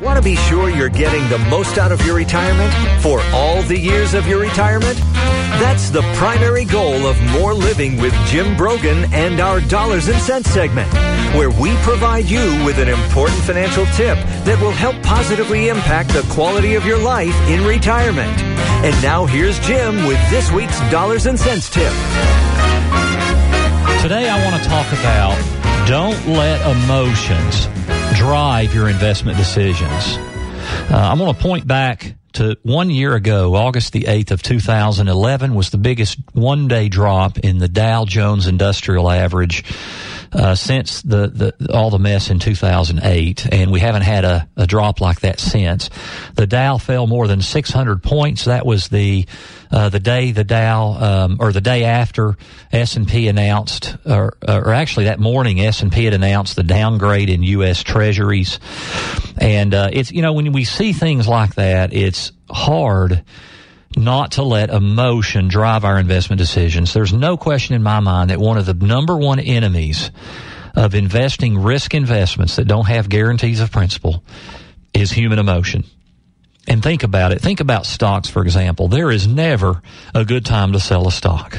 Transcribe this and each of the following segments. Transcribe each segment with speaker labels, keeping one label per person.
Speaker 1: Want to be sure you're getting the most out of your retirement for all the years of your retirement? That's the primary goal of More Living with Jim Brogan and our Dollars and Cents segment, where we provide you with an important financial tip that will help positively impact the quality of your life in retirement. And now here's Jim with this week's Dollars and Cents tip.
Speaker 2: Today I want to talk about don't let emotions drive your investment decisions. I'm going to point back to 1 year ago. August the 8th of 2011 was the biggest one-day drop in the Dow Jones Industrial Average since all the mess in 2008, and we haven't had a drop like that since. The Dow fell more than 600 points. That was the day the Dow, or the day after S&P announced, or actually that morning S&P had announced the downgrade in U.S. Treasuries. And it's, when we see things like that, it's hard not to let emotion drive our investment decisions. There's no question in my mind that one of the number one enemies of investing risk investments that don't have guarantees of principal is human emotion. And think about it. Think about stocks, for example. There is never a good time to sell a stock.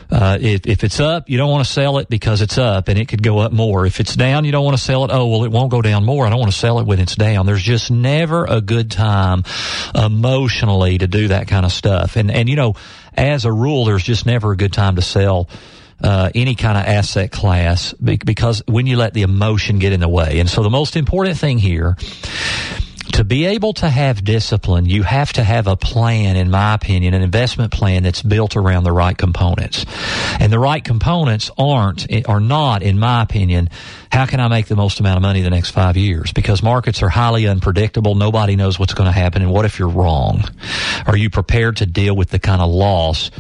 Speaker 2: If it's up, you don't want to sell it because it's up and it could go up more. If it's down, you don't want to sell it. Oh, well, it won't go down more. I don't want to sell it when it's down. There's just never a good time emotionally to do that kind of stuff. And as a rule, there's just never a good time to sell any kind of asset class because when you let the emotion get in the way. And so the most important thing here, to be able to have discipline, you have to have a plan, in my opinion, an investment plan that's built around the right components. And the right components are not, in my opinion, how can I make the most amount of money the next 5 years? Because markets are highly unpredictable. Nobody knows what's going to happen. And what if you're wrong? Are you prepared to deal with the kind of loss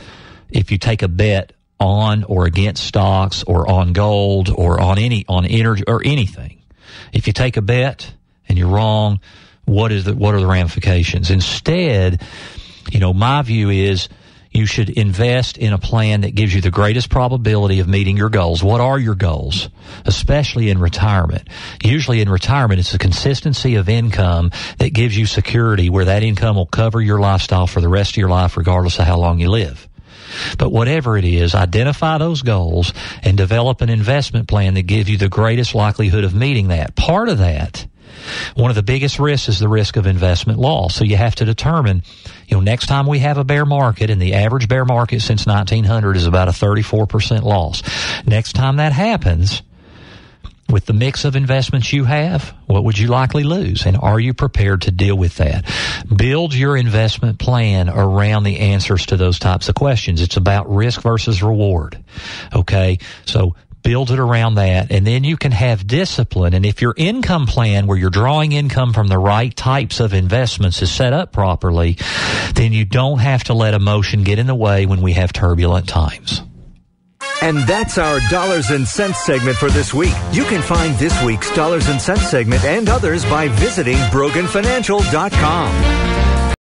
Speaker 2: if you take a bet on or against stocks or on gold or on energy or anything? If you take a bet and you're wrong, what are the ramifications? Instead, my view is you should invest in a plan that gives you the greatest probability of meeting your goals. What are your goals? Especially in retirement. Usually in retirement, it's a consistency of income that gives you security where that income will cover your lifestyle for the rest of your life regardless of how long you live. But whatever it is, identify those goals and develop an investment plan that gives you the greatest likelihood of meeting that. Part of that, one of the biggest risks is the risk of investment loss. So you have to determine, next time we have a bear market, and the average bear market since 1900 is about a 34% loss. Next time that happens, with the mix of investments you have, what would you likely lose? And are you prepared to deal with that? Build your investment plan around the answers to those types of questions. It's about risk versus reward. Okay? So build it around that, and then you can have discipline. And if your income plan where you're drawing income from the right types of investments is set up properly, then you don't have to let emotion get in the way when we have turbulent times.
Speaker 1: And that's our Dollars and Cents segment for this week. You can find this week's Dollars and Cents segment and others by visiting BroganFinancial.com.